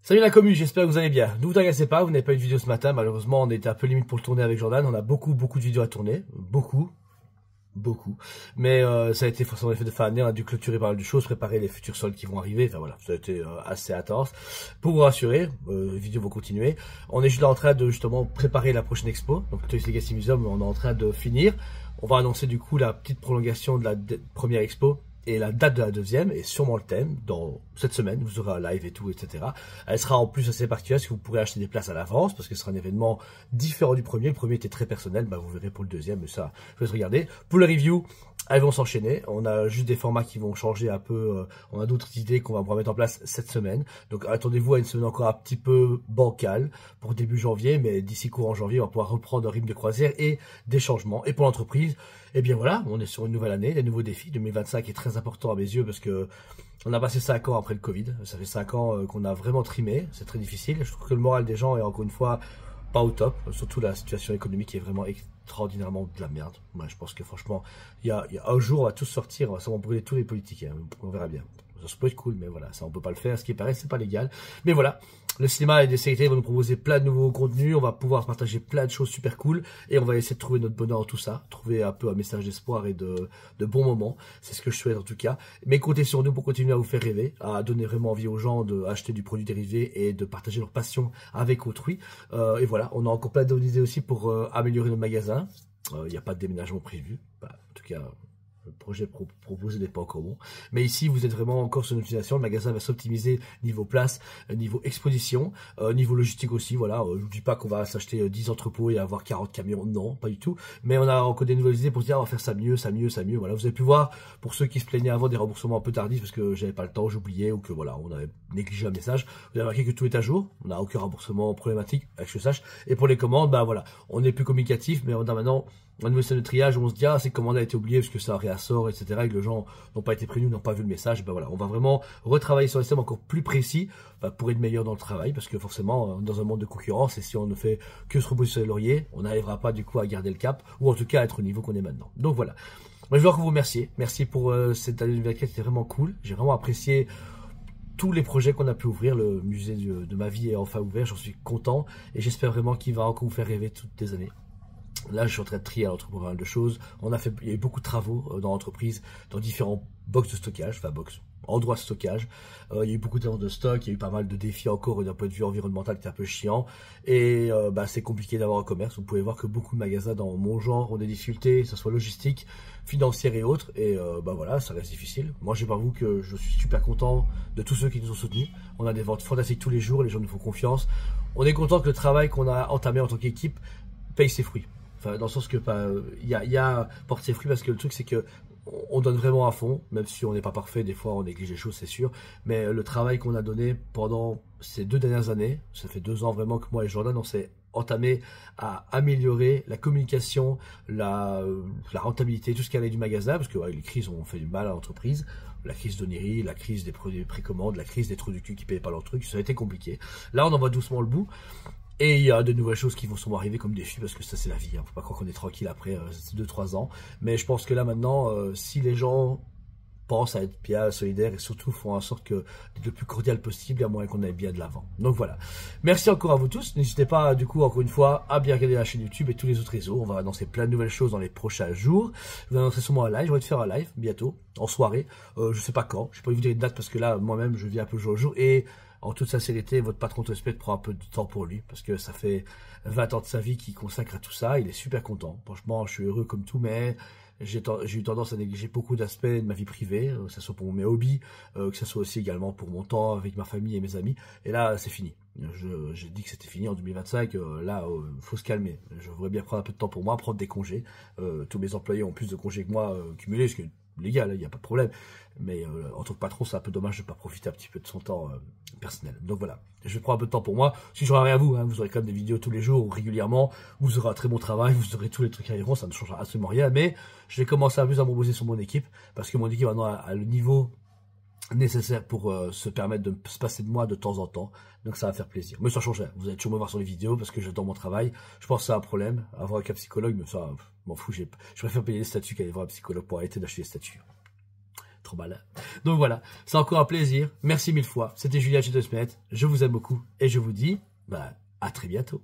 Salut la commu, j'espère que vous allez bien. Ne vous inquiétez pas, vous n'avez pas eu de vidéo ce matin. Malheureusement, on était un peu limite pour le tourner avec Jordan. On a beaucoup de vidéos à tourner. Beaucoup. Mais ça a été forcément l'effet de fin d'année. On a dû clôturer pas mal de choses, préparer les futurs soldes qui vont arriver. Enfin voilà, ça a été assez intense. Pour vous rassurer, les vidéos vont continuer. On est juste en train de justement préparer la prochaine expo. Donc le Toys Legacy Museum, on est en train de finir. On va annoncer du coup la petite prolongation de la première expo et la date de la deuxième, et sûrement le thème. Dans cette semaine, vous aurez un live et tout, etc. Elle sera en plus assez particulière, parce que vous pourrez acheter des places à l'avance, parce que ce sera un événement différent du premier. Le premier était très personnel, bah vous verrez pour le deuxième, mais ça, je vais te regarder. Pour le review, elles vont s'enchaîner. On a juste des formats qui vont changer un peu. On a d'autres idées qu'on va pouvoir mettre en place cette semaine. Donc attendez-vous à une semaine encore un petit peu bancale pour début janvier, mais d'ici courant janvier, on va pouvoir reprendre un rythme de croisière et des changements. Et pour l'entreprise, eh bien voilà, on est sur une nouvelle année, des nouveaux défis. 2025 est très important à mes yeux parce que on a passé 5 ans après le Covid. Ça fait 5 ans qu'on a vraiment trimé. C'est très difficile. Je trouve que le moral des gens est encore une fois pas au top. Surtout la situation économique qui est vraiment extraordinairement de la merde. Moi, je pense que franchement, il y a un jour, on va tous sortir, on va sûrement brûler tous les politiques. Hein. On verra bien. Ça peut être cool, mais voilà, ça on peut pas le faire. Ce qui paraît, c'est pas légal. Mais voilà, le cinéma et les séries vont nous proposer plein de nouveaux contenus. On va pouvoir partager plein de choses super cool et on va essayer de trouver notre bonheur dans tout ça, trouver un peu un message d'espoir et de bons moments. C'est ce que je souhaite en tout cas. Mais comptez sur nous pour continuer à vous faire rêver, à donner vraiment envie aux gens d'acheter du produit dérivé et de partager leur passion avec autrui. Et voilà, on a encore plein d'idées aussi pour améliorer nos magasins. Il n'y a pas de déménagement prévu, en tout cas. Le projet proposé n'est pas encore bon. Mais ici, vous êtes vraiment encore sur une utilisation. Le magasin va s'optimiser niveau place, niveau exposition, niveau logistique aussi. Voilà, je ne vous dis pas qu'on va s'acheter 10 entrepôts et avoir 40 camions. Non, pas du tout. Mais on a encore des nouvelles idées pour se dire, on va faire ça mieux, ça mieux, ça mieux. Voilà, vous avez pu voir, pour ceux qui se plaignaient avant des remboursements un peu tardifs parce que j'avais pas le temps, j'oubliais ou que voilà, on avait négligé un message. Vous avez remarqué que tout est à jour. On n'a aucun remboursement problématique, avec que je sache. Et pour les commandes, bah voilà, on est plus communicatif, mais on a maintenant un nouveau système de triage où on se dit, ah, ces commandes a été oubliées parce que ça réassort, etc. et que les gens n'ont pas été prévenus, n'ont pas vu le message. Ben voilà, on va vraiment retravailler sur un système encore plus précis pour être meilleur dans le travail parce que forcément, dans un monde de concurrence, et si on ne fait que se reposer sur les lauriers, on n'arrivera pas du coup à garder le cap ou en tout cas à être au niveau qu'on est maintenant. Donc voilà. Moi, je veux encore vous remercier. Merci pour cette année 2024, c'était vraiment cool. J'ai vraiment apprécié tous les projets qu'on a pu ouvrir. Le musée de ma vie est enfin ouvert, j'en suis content et j'espère vraiment qu'il va encore vous faire rêver toutes les années. Là, je suis en train de trier à l'entreprise pas mal de choses. Il y a eu beaucoup de travaux dans l'entreprise, dans différents box de stockage, endroits de stockage. Il y a eu beaucoup de stock, il y a eu pas mal de défis encore d'un point de vue environnemental qui est un peu chiant. Et c'est compliqué d'avoir un commerce. Vous pouvez voir que beaucoup de magasins dans mon genre ont des difficultés, que ce soit logistique, financière et autres. Et voilà, ça reste difficile. Moi, je vous que je suis super content de tous ceux qui nous ont soutenus. On a des ventes fantastiques tous les jours, les gens nous font confiance. On est content que le travail qu'on a entamé en tant qu'équipe paye ses fruits. Enfin, dans le sens que porte ses fruits parce que le truc c'est que on donne vraiment à fond, même si on n'est pas parfait, des fois on néglige les choses, c'est sûr. Mais le travail qu'on a donné pendant ces 2 dernières années, ça fait 2 ans vraiment que moi et Jordan, on s'est entamé à améliorer la communication, la rentabilité, tout ce qui allait du magasin, parce que les crises ont fait du mal à l'entreprise. La crise d'Oniri, la crise des produits précommandes, la crise des trous du cul qui ne payaient pas leurs trucs, ça a été compliqué. Là, on en voit doucement le bout. Et il y a de nouvelles choses qui vont sûrement arriver comme défis parce que ça c'est la vie, hein. Faut pas croire qu'on est tranquille après 2-3 ans. Mais je pense que là maintenant, si les gens pensent à être bien solidaires et surtout font en sorte que d'être le plus cordial possible, il y a moyen qu'on aille bien de l'avant. Donc voilà. Merci encore à vous tous. N'hésitez pas du coup encore une fois à bien regarder la chaîne YouTube et tous les autres réseaux. On va annoncer plein de nouvelles choses dans les prochains jours. Je vais annoncer sûrement un live. Je vais te faire un live bientôt, en soirée. Je sais pas quand. Je peux pas vous dire une date parce que là moi-même je vis un peu jour au jour et en toute sincérité, votre patron Tospet prend un peu de temps pour lui, parce que ça fait 20 ans de sa vie qu'il consacre à tout ça, il est super content. Franchement, je suis heureux comme tout, mais j'ai eu tendance à négliger beaucoup d'aspects de ma vie privée, que ce soit pour mes hobbies, que ce soit aussi également pour mon temps avec ma famille et mes amis. Et là, c'est fini. J'ai dit que c'était fini en 2025, là, faut se calmer. Je voudrais bien prendre un peu de temps pour moi, prendre des congés. Tous mes employés ont plus de congés que moi cumulés, ce qui est légal, il n'y a pas de problème. Mais en tant que patron, c'est un peu dommage de ne pas profiter un petit peu de son temps personnel. Donc voilà, je vais prendre un peu de temps pour moi. Si j'aurai rien à vous, hein, vous aurez quand même des vidéos tous les jours ou régulièrement. Vous aurez un très bon travail, vous aurez tous les trucs qui arriveront, ça ne changera absolument rien. Mais je vais commencer un peu à me reposer sur mon équipe parce que mon équipe maintenant a le niveau nécessaire pour se permettre de se passer de moi de temps en temps. Donc ça va faire plaisir. Mais ça change rien. Vous allez toujours me voir sur les vidéos parce que j'adore mon travail. Je pense que c'est un problème, avoir un psychologue, mais ça, m'en fous. Je préfère payer les statuts qu'aller voir un psychologue pour arrêter d'acheter les statuts. Trop malin. Donc voilà, c'est encore un plaisir. Merci mille fois. C'était Julien chez 2 semaines. Je vous aime beaucoup et je vous dis à très bientôt.